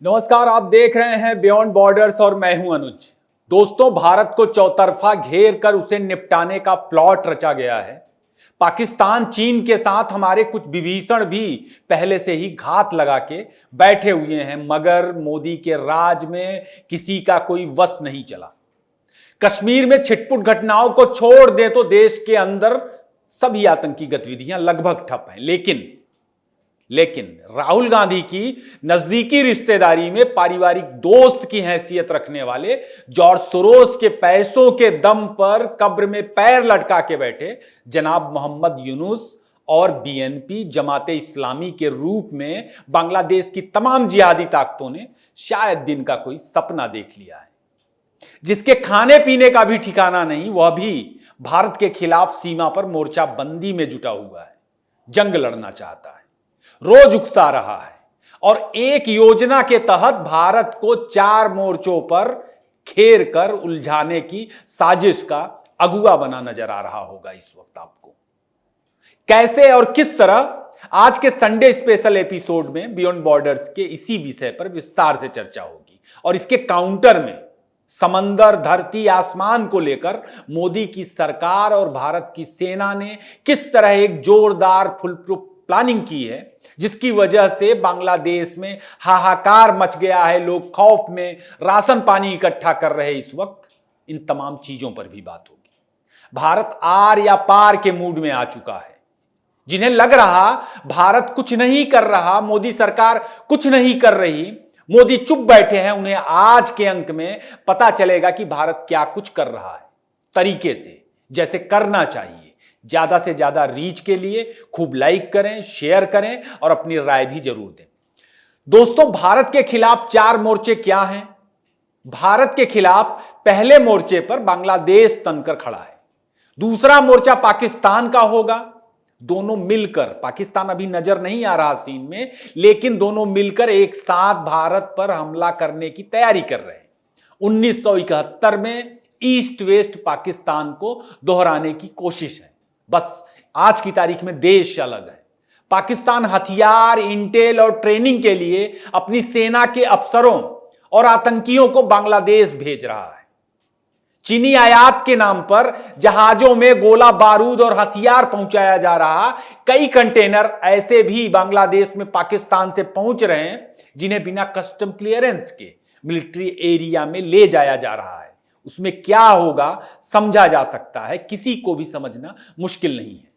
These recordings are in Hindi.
नमस्कार, आप देख रहे हैं बियॉन्ड बॉर्डर्स और मैं हूं अनुज। दोस्तों, भारत को चौतरफा घेर कर उसे निपटाने का प्लॉट रचा गया है। पाकिस्तान चीन के साथ हमारे कुछ विभीषण भी पहले से ही घात लगा के बैठे हुए हैं, मगर मोदी के राज में किसी का कोई वश नहीं चला। कश्मीर में छिटपुट घटनाओं को छोड़ दें तो देश के अंदर सभी आतंकी गतिविधियां लगभग ठप हैं। लेकिन राहुल गांधी की नजदीकी रिश्तेदारी में पारिवारिक दोस्त की हैसियत रखने वाले जॉर्ज सोरोस के पैसों के दम पर कब्र में पैर लटका के बैठे जनाब मोहम्मद यूनुस और बीएनपी जमाते इस्लामी के रूप में बांग्लादेश की तमाम जिहादी ताकतों ने शायद दिन का कोई सपना देख लिया है। जिसके खाने पीने का भी ठिकाना नहीं, वह भी भारत के खिलाफ सीमा पर मोर्चा बंदी में जुटा हुआ है, जंग लड़ना चाहता है, रोज उकसा रहा है और एक योजना के तहत भारत को 4 मोर्चों पर घेर कर उलझाने की साजिश का अगुवा बना नजर आ रहा होगा इस वक्त आपको। कैसे और किस तरह, आज के संडे स्पेशल एपिसोड में बियॉन्ड बॉर्डर्स के इसी विषय पर विस्तार से चर्चा होगी। और इसके काउंटर में समंदर, धरती, आसमान को लेकर मोदी की सरकार और भारत की सेना ने किस तरह एक जोरदार फुलप्रूफ प्लानिंग की है, जिसकी वजह से बांग्लादेश में हाहाकार मच गया है, लोग खौफ में राशन पानी इकट्ठा कर रहे हैं इस वक्त। इन तमाम चीजों पर भी बात होगी। भारत आर या पार के मूड में आ चुका है। जिन्हें लग रहा भारत कुछ नहीं कर रहा, मोदी सरकार कुछ नहीं कर रही, मोदी चुप बैठे हैं, उन्हें आज के अंक में पता चलेगा कि भारत क्या कुछ कर रहा है, तरीके से जैसे करना चाहिए। ज्यादा से ज्यादा रीच के लिए खूब लाइक करें, शेयर करें और अपनी राय भी जरूर दें। दोस्तों, भारत के खिलाफ 4 मोर्चे क्या हैं? भारत के खिलाफ पहले मोर्चे पर बांग्लादेश तनकर खड़ा है। दूसरा मोर्चा पाकिस्तान का होगा। दोनों मिलकर, पाकिस्तान अभी नजर नहीं आ रहा सीन में, लेकिन दोनों मिलकर एक साथ भारत पर हमला करने की तैयारी कर रहे हैं। 1971 में ईस्ट वेस्ट पाकिस्तान को दोहराने की कोशिश है। बस आज की तारीख में देश अलग है। पाकिस्तान हथियार, इंटेल और ट्रेनिंग के लिए अपनी सेना के अफसरों और आतंकियों को बांग्लादेश भेज रहा है। चीनी आयात के नाम पर जहाजों में गोला बारूद और हथियार पहुंचाया जा रहा। कई कंटेनर ऐसे भी बांग्लादेश में पाकिस्तान से पहुंच रहे हैं जिन्हें बिना कस्टम क्लियरेंस के मिलिट्री एरिया में ले जाया जा रहा है। उसमें क्या होगा समझा जा सकता है, किसी को भी समझना मुश्किल नहीं है।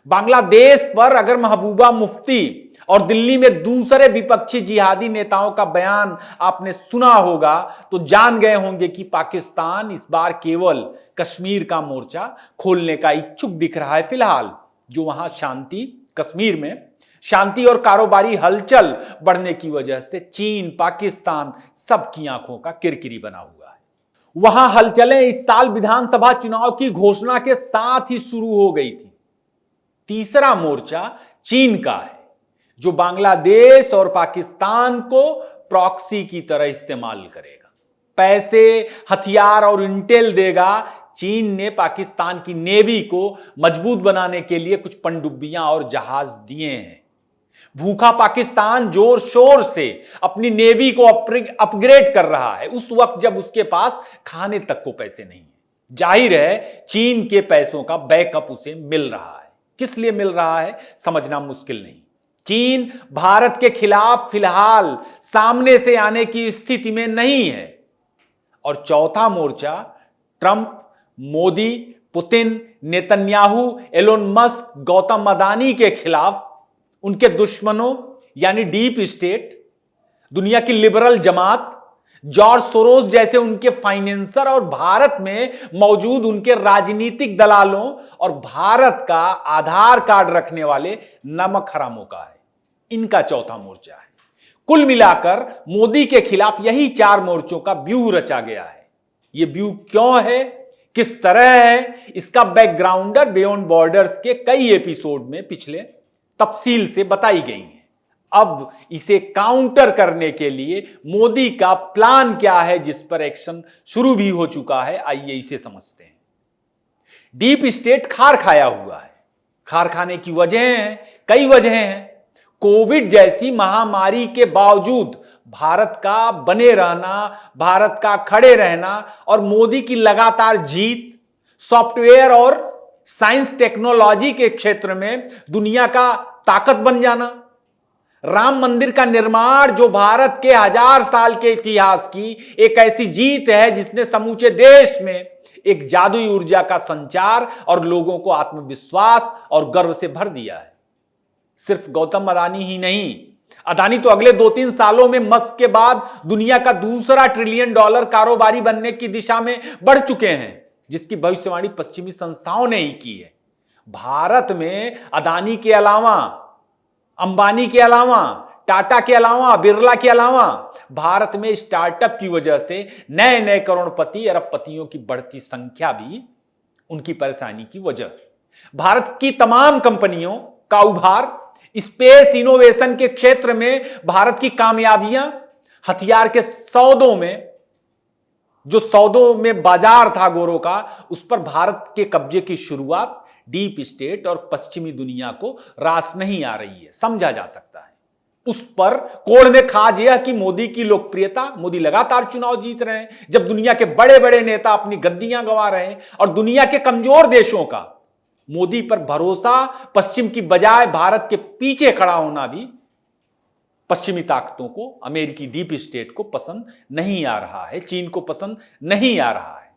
बांग्लादेश पर अगर महबूबा मुफ्ती और दिल्ली में दूसरे विपक्षी जिहादी नेताओं का बयान आपने सुना होगा तो जान गए होंगे कि पाकिस्तान इस बार केवल कश्मीर का मोर्चा खोलने का इच्छुक दिख रहा है। फिलहाल जो वहां शांति, कश्मीर में शांति और कारोबारी हलचल बढ़ने की वजह से चीन, पाकिस्तान सबकी आंखों का किरकिरी बना हुआ है। वहां हलचलें इस साल विधानसभा चुनाव की घोषणा के साथ ही शुरू हो गई थी। तीसरा मोर्चा चीन का है, जो बांग्लादेश और पाकिस्तान को प्रॉक्सी की तरह इस्तेमाल करेगा, पैसे, हथियार और इंटेल देगा। चीन ने पाकिस्तान की नेवी को मजबूत बनाने के लिए कुछ पनडुब्बियां और जहाज दिए हैं। भूखा पाकिस्तान जोर शोर से अपनी नेवी को अपग्रेड कर रहा है उस वक्त जब उसके पास खाने तक को पैसे नहीं है। जाहिर है चीन के पैसों का बैकअप उसे मिल रहा है। किस लिए मिल रहा है समझना मुश्किल नहीं। चीन भारत के खिलाफ फिलहाल सामने से आने की स्थिति में नहीं है। और चौथा मोर्चा Trump, Modi, Putin, Netanyahu, Elon Musk, Gautam Adani के खिलाफ उनके दुश्मनों यानी डीप स्टेट, दुनिया की लिबरल जमात, जॉर्ज सोरोस जैसे उनके फाइनेंसर और भारत में मौजूद उनके राजनीतिक दलालों और भारत का आधार कार्ड रखने वाले नमक हरामों का है। इनका चौथा मोर्चा है। कुल मिलाकर मोदी के खिलाफ यही 4 मोर्चों का व्यूह रचा गया है। यह व्यूह क्यों है, किस तरह है, इसका बैकग्राउंडर बियॉन्ड बॉर्डर्स के कई एपिसोड में पिछले तफसील से बताई गई है। अब इसे काउंटर करने के लिए मोदी का प्लान क्या है, जिस पर एक्शन शुरू भी हो चुका है, आइए इसे समझते हैं। डीप स्टेट खार खाया हुआ है। खार खाने की वजह है, कई वजह हैं। कोविड जैसी महामारी के बावजूद भारत का बने रहना, भारत का खड़े रहना और मोदी की लगातार जीत सॉफ्टवेयर और साइंस टेक्नोलॉजी के क्षेत्र में दुनिया का ताकत बन जाना, राम मंदिर का निर्माण जो भारत के 1000 साल के इतिहास की एक ऐसी जीत है जिसने समूचे देश में एक जादुई ऊर्जा का संचार और लोगों को आत्मविश्वास और गर्व से भर दिया है। सिर्फ गौतम अदानी ही नहीं, अदानी तो अगले 2-3 सालों में मस्क के बाद दुनिया का दूसरा $1 ट्रिलियन कारोबारी बनने की दिशा में बढ़ चुके हैं, जिसकी भविष्यवाणी पश्चिमी संस्थाओं ने ही की है। भारत में अदानी के अलावा, अंबानी के अलावा, टाटा के अलावा, बिरला के अलावा भारत में स्टार्टअप की वजह से नए नए करोड़पति अरबपतियों की बढ़ती संख्या भी उनकी परेशानी की वजह। भारत की तमाम कंपनियों का उभार, स्पेस इनोवेशन के क्षेत्र में भारत की कामयाबियां, हथियार के सौदों में, जो सौदों में बाजार था गोरों का, उस पर भारत के कब्जे की शुरुआत डीप स्टेट और पश्चिमी दुनिया को रास नहीं आ रही है, समझा जा सकता है। उस पर कोड़ में खाज यह कि मोदी की लोकप्रियता, मोदी लगातार चुनाव जीत रहे हैं, जब दुनिया के बड़े बड़े नेता अपनी गद्दियां गंवा रहे हैं और दुनिया के कमजोर देशों का मोदी पर भरोसा पश्चिम की बजाय भारत के पीछे खड़ा होना भी पश्चिमी ताकतों को, अमेरिकी डीप स्टेट को पसंद नहीं आ रहा है, चीन को पसंद नहीं आ रहा है।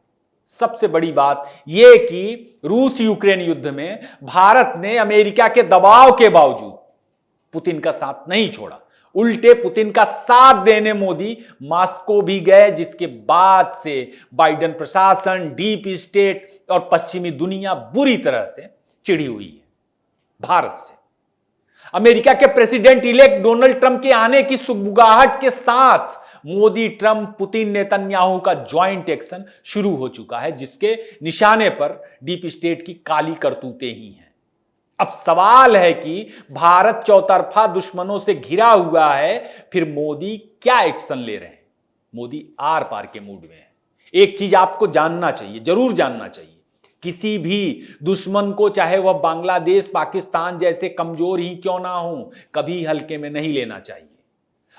सबसे बड़ी बात यह कि रूस यूक्रेन युद्ध में भारत ने अमेरिका के दबाव के बावजूद पुतिन का साथ नहीं छोड़ा, उल्टे पुतिन का साथ देने मोदी मॉस्को भी गए, जिसके बाद से बाइडेन प्रशासन, डीप स्टेट और पश्चिमी दुनिया बुरी तरह से चिढ़ी हुई है भारत से। अमेरिका के प्रेसिडेंट इलेक्ट डोनाल्ड ट्रंप के आने की सुगबुगाहट के साथ मोदी, ट्रंप, पुतिन, नेतन्याहू का ज्वाइंट एक्शन शुरू हो चुका है, जिसके निशाने पर डीप स्टेट की काली करतूतें ही हैं। अब सवाल है कि भारत चौतरफा दुश्मनों से घिरा हुआ है, फिर मोदी क्या एक्शन ले रहे हैं? मोदी आर पार के मूड में है। एक चीज आपको जानना चाहिए, जरूर जानना चाहिए, किसी भी दुश्मन को, चाहे वह बांग्लादेश, पाकिस्तान जैसे कमजोर ही क्यों ना हो, कभी हल्के में नहीं लेना चाहिए।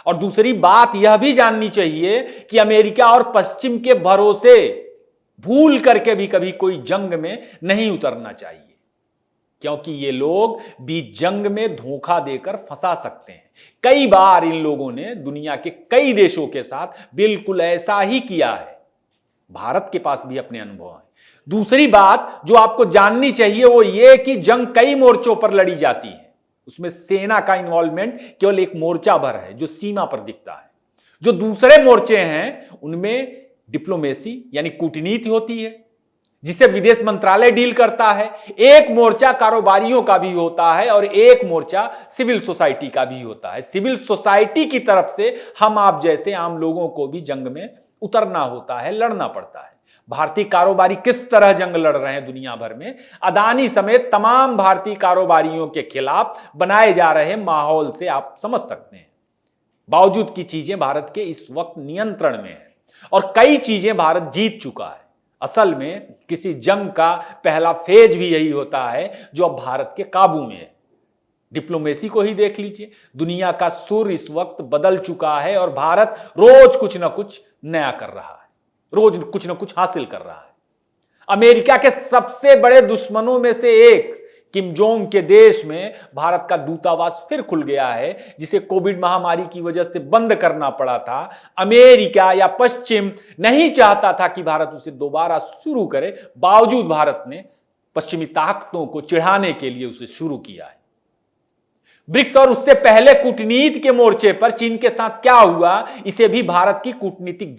और दूसरी बात यह भी जाननी चाहिए कि अमेरिका और पश्चिम के भरोसे भूल करके भी कभी कोई जंग में नहीं उतरना चाहिए, क्योंकि ये लोग भी जंग में धोखा देकर फंसा सकते हैं। कई बार इन लोगों ने दुनिया के कई देशों के साथ बिल्कुल ऐसा ही किया है। भारत के पास भी अपने अनुभव हैं। दूसरी बात जो आपको जाननी चाहिए वो ये कि जंग कई मोर्चों पर लड़ी जाती है, उसमें सेना का इन्वॉल्वमेंट केवल एक मोर्चा भर है जो सीमा पर दिखता है। जो दूसरे मोर्चे हैं उनमें डिप्लोमेसी यानी कूटनीति होती है, जिसे विदेश मंत्रालय डील करता है। एक मोर्चा कारोबारियों का भी होता है और एक मोर्चा सिविल सोसाइटी का भी होता है। सिविल सोसाइटी की तरफ से हम आप जैसे आम लोगों को भी जंग में उतरना होता है, लड़ना पड़ता है। भारतीय कारोबारी किस तरह जंग लड़ रहे हैं दुनिया भर में, अदानी समेत तमाम भारतीय कारोबारियों के खिलाफ बनाए जा रहे माहौल से आप समझ सकते हैं। बावजूद की चीजें भारत के इस वक्त नियंत्रण में है और कई चीजें भारत जीत चुका है। असल में किसी जंग का पहला फेज भी यही होता है जो अब भारत के काबू में है। डिप्लोमेसी को ही देख लीजिए, दुनिया का सुर इस वक्त बदल चुका है और भारत रोज कुछ ना कुछ नया कर रहा है, रोज कुछ ना कुछ हासिल कर रहा है। अमेरिका के सबसे बड़े दुश्मनों में से एक किम जोंग के देश में भारत का दूतावास फिर खुल गया है, जिसे कोविड महामारी की वजह से बंद करना पड़ा था। अमेरिका या पश्चिम नहीं चाहता था कि भारत उसे दोबारा शुरू करे, बावजूद भारत ने पश्चिमी ताकतों को चिढ़ाने के लिए उसे शुरू किया है। ब्रिक्स और उससे पहले कूटनीति के मोर्चे पर चीन के साथ क्या हुआ, इसे भी भारत की कूटनीतिक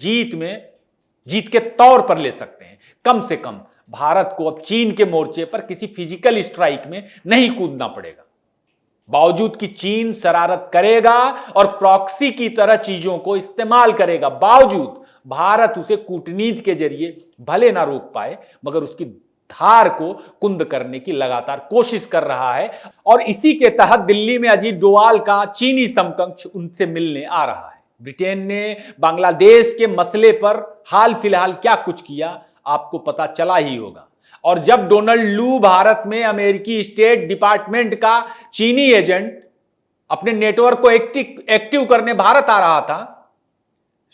जीत के तौर पर ले सकते हैं। कम से कम भारत को अब चीन के मोर्चे पर किसी फिजिकल स्ट्राइक में नहीं कूदना पड़ेगा। बावजूद कि चीन शरारत करेगा और प्रॉक्सी की तरह चीजों को इस्तेमाल करेगा, बावजूद भारत उसे कूटनीति के जरिए भले ना रोक पाए, मगर उसकी धार को कुंद करने की लगातार कोशिश कर रहा है। और इसी के तहत दिल्ली में अजीत डोवाल का चीनी समकक्ष उनसे मिलने आ रहा है। ब्रिटेन ने बांग्लादेश के मसले पर हाल फिलहाल क्या कुछ किया आपको पता चला ही होगा। और जब डोनाल्ड लू भारत में अमेरिकी स्टेट डिपार्टमेंट का चीनी एजेंट अपने नेटवर्क को एक्टिव करने भारत आ रहा था,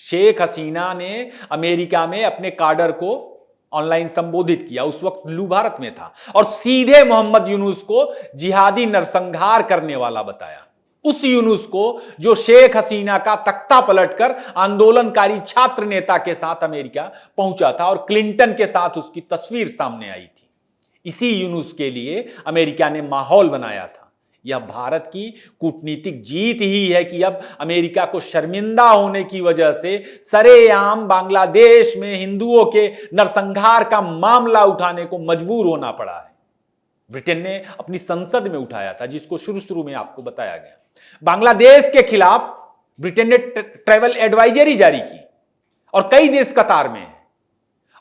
शेख हसीना ने अमेरिका में अपने काडर को ऑनलाइन संबोधित किया। उस वक्त लू भारत में था और सीधे मोहम्मद यूनुस को जिहादी नरसंहार करने वाला बताया। उस यूनुस को जो शेख हसीना का तख्ता पलटकर आंदोलनकारी छात्र नेता के साथ अमेरिका पहुंचा था और क्लिंटन के साथ उसकी तस्वीर सामने आई थी। इसी यूनुस के लिए अमेरिका ने माहौल बनाया था। यह भारत की कूटनीतिक जीत ही है कि अब अमेरिका को शर्मिंदा होने की वजह से सरेआम बांग्लादेश में हिंदुओं के नरसंहार का मामला उठाने को मजबूर होना पड़ा है। ब्रिटेन ने अपनी संसद में उठाया था, जिसको शुरू में आपको बताया गया। बांग्लादेश के खिलाफ ब्रिटेन ने ट्रैवल एडवाइजरी जारी की और कई देश कतार में है।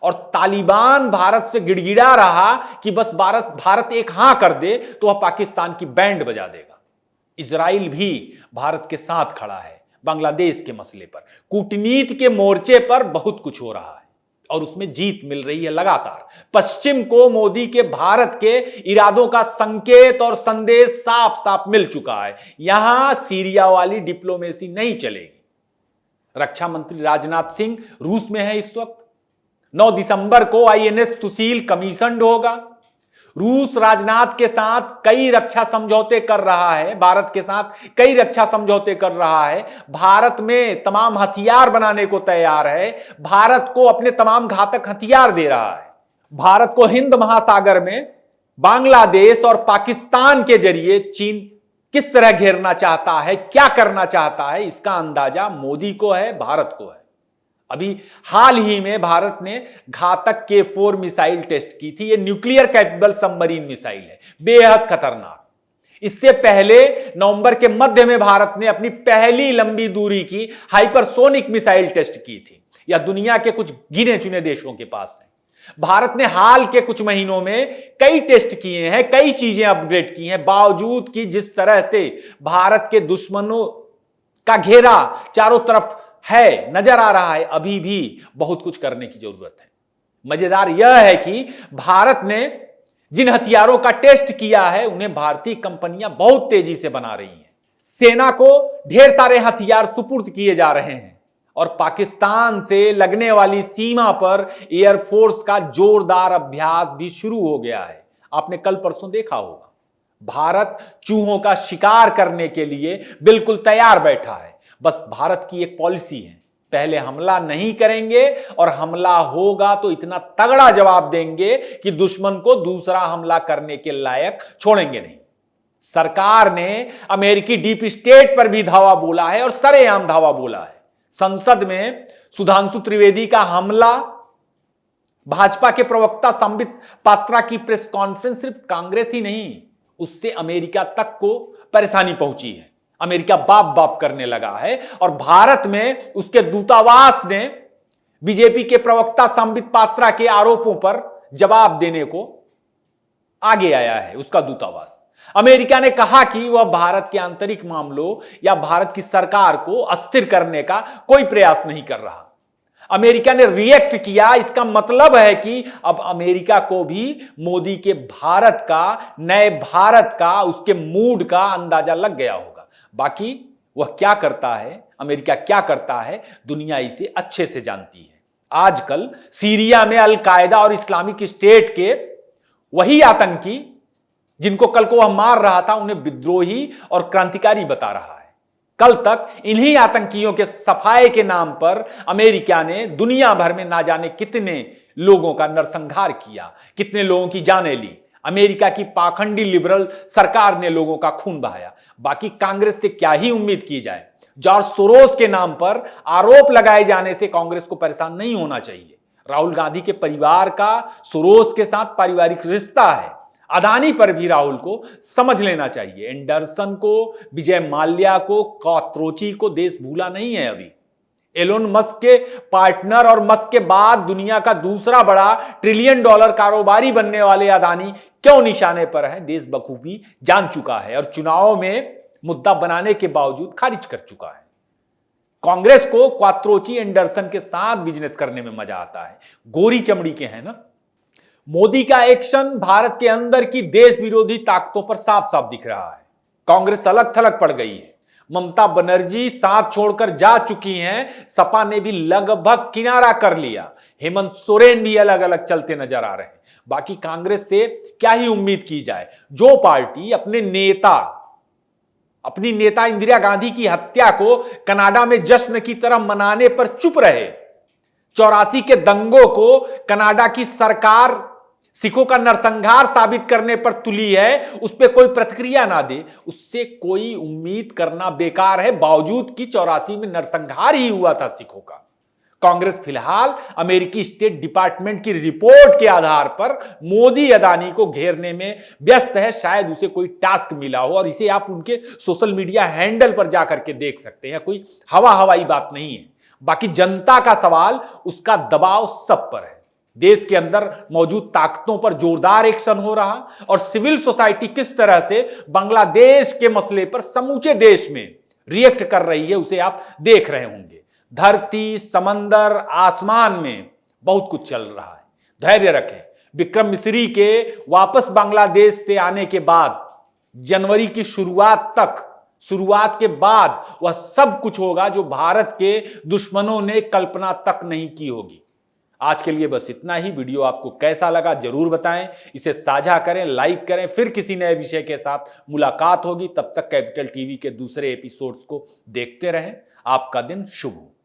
और तालिबान भारत से गिड़गिड़ा रहा कि बस भारत एक हां कर दे तो वह पाकिस्तान की बैंड बजा देगा। इजराइल भी भारत के साथ खड़ा है बांग्लादेश के मसले पर। कूटनीति के मोर्चे पर बहुत कुछ हो रहा है और उसमें जीत मिल रही है लगातार। पश्चिम को मोदी के भारत के इरादों का संकेत और संदेश साफ साफ मिल चुका है। यहां सीरिया वाली डिप्लोमेसी नहीं चलेगी। रक्षा मंत्री राजनाथ सिंह रूस में है इस वक्त। 9 दिसंबर को आईएनएस सुशील कमीशन्ड होगा। रूस राजनाथ के साथ कई रक्षा समझौते कर रहा है, भारत के साथ कई रक्षा समझौते कर रहा है, भारत में तमाम हथियार बनाने को तैयार है, भारत को अपने तमाम घातक हथियार दे रहा है। भारत को हिंद महासागर में बांग्लादेश और पाकिस्तान के जरिए चीन किस तरह घेरना चाहता है, क्या करना चाहता है, इसका अंदाजा मोदी को है, भारत को है। अभी हाल ही में भारत ने घातक K4 मिसाइल टेस्ट की थी। ये न्यूक्लियर कैपेबल सबमरीन मिसाइल है, बेहद खतरनाक। इससे पहले नवंबर के मध्य में भारत ने अपनी पहली लंबी दूरी की हाइपरसोनिक मिसाइल टेस्ट की थी। यह दुनिया के कुछ गिने चुने देशों के पास है। भारत ने हाल के कुछ महीनों में कई टेस्ट किए हैं, कई चीजें अपग्रेड की हैं, बावजूद कि जिस तरह से भारत के दुश्मनों का घेरा चारों तरफ है, नजर आ रहा है, अभी भी बहुत कुछ करने की जरूरत है। मजेदार यह है कि भारत ने जिन हथियारों का टेस्ट किया है उन्हें भारतीय कंपनियां बहुत तेजी से बना रही हैं। सेना को ढेर सारे हथियार सुपुर्द किए जा रहे हैं और पाकिस्तान से लगने वाली सीमा पर एयरफोर्स का जोरदार अभ्यास भी शुरू हो गया है। आपने कल परसों देखा होगा। भारत चूहों का शिकार करने के लिए बिल्कुल तैयार बैठा है। बस भारत की एक पॉलिसी है, पहले हमला नहीं करेंगे और हमला होगा तो इतना तगड़ा जवाब देंगे कि दुश्मन को दूसरा हमला करने के लायक छोड़ेंगे नहीं। सरकार ने अमेरिकी डीप स्टेट पर भी धावा बोला है और सरेआम धावा बोला है। संसद में सुधांशु त्रिवेदी का हमला, भाजपा के प्रवक्ता संबित पात्रा की प्रेस कॉन्फ्रेंस, सिर्फ कांग्रेस ही नहीं, उससे अमेरिका तक को परेशानी पहुंची है। अमेरिका बाप बाप करने लगा है और भारत में उसके दूतावास ने बीजेपी के प्रवक्ता संबित पात्रा के आरोपों पर जवाब देने को आगे आया है। उसका दूतावास, अमेरिका ने कहा कि वह भारत के आंतरिक मामलों या भारत की सरकार को अस्थिर करने का कोई प्रयास नहीं कर रहा। अमेरिका ने रिएक्ट किया। इसका मतलब है कि अब अमेरिका को भी मोदी के भारत का, नए भारत का, उसके मूड का अंदाजा लग गया होगा। बाकी वह क्या करता है, अमेरिका क्या करता है, दुनिया इसे अच्छे से जानती है। आजकल सीरिया में अल कायदा और इस्लामिक स्टेट के वही आतंकी जिनको कल को वह मार रहा था, उन्हें विद्रोही और क्रांतिकारी बता रहा है। कल तक इन्हीं आतंकियों के सफाए के नाम पर अमेरिका ने दुनिया भर में ना जाने कितने लोगों का नरसंहार किया, कितने लोगों की जानें ली। अमेरिका की पाखंडी लिबरल सरकार ने लोगों का खून बहाया। बाकी कांग्रेस से क्या ही उम्मीद की जाए। जॉर्ज सोरोस के नाम पर आरोप लगाए जाने से कांग्रेस को परेशान नहीं होना चाहिए। राहुल गांधी के परिवार का सोरोस के साथ पारिवारिक रिश्ता है। अदानी पर भी राहुल को समझ लेना चाहिए। एंडरसन को, विजय माल्या को, कात्रोची को देश भूला नहीं है अभी। एलोन मस्क के पार्टनर और मस्क के बाद दुनिया का दूसरा बड़ा $1 ट्रिलियन कारोबारी बनने वाले अदानी क्यों निशाने पर है, देश बखूबी जान चुका है और चुनाव में मुद्दा बनाने के बावजूद खारिज कर चुका है। कांग्रेस को क्वात्रोची, एंडरसन के साथ बिजनेस करने में मजा आता है। गोरी चमड़ी के हैं ना। मोदी का एक्शन भारत के अंदर की देश विरोधी ताकतों पर साफ साफ दिख रहा है। कांग्रेस अलग थलग पड़ गई है। ममता बनर्जी साथ छोड़कर जा चुकी हैं, सपा ने भी लगभग किनारा कर लिया, हेमंत सोरेन भी अलग अलग चलते नजर आ रहे हैं। बाकी कांग्रेस से क्या ही उम्मीद की जाए, जो पार्टी अपनी नेता इंदिरा गांधी की हत्या को कनाडा में जश्न की तरह मनाने पर चुप रहे, 84 के दंगों को कनाडा की सरकार सिखों का नरसंहार साबित करने पर तुली है, उस पर कोई प्रतिक्रिया ना दे, उससे कोई उम्मीद करना बेकार है, बावजूद कि 84 में नरसंहार ही हुआ था सिखों का। कांग्रेस फिलहाल अमेरिकी स्टेट डिपार्टमेंट की रिपोर्ट के आधार पर मोदी अदानी को घेरने में व्यस्त है। शायद उसे कोई टास्क मिला हो और इसे आप उनके सोशल मीडिया हैंडल पर जाकर के देख सकते हैं, कोई हवाई बात नहीं है। बाकी जनता का सवाल, उसका दबाव सब पर है। देश के अंदर मौजूद ताकतों पर जोरदार एक्शन हो रहा और सिविल सोसाइटी किस तरह से बांग्लादेश के मसले पर समूचे देश में रिएक्ट कर रही है, उसे आप देख रहे होंगे। धरती, समंदर, आसमान में बहुत कुछ चल रहा है। धैर्य रखें। विक्रम मिस्री के वापस बांग्लादेश से आने के बाद जनवरी की शुरुआत के बाद वह सब कुछ होगा जो भारत के दुश्मनों ने कल्पना तक नहीं की होगी। आज के लिए बस इतना ही। वीडियो आपको कैसा लगा जरूर बताएं, इसे साझा करें, लाइक करें। फिर किसी नए विषय के साथ मुलाकात होगी। तब तक कैपिटल टीवी के दूसरे एपिसोड्स को देखते रहें। आपका दिन शुभ हो।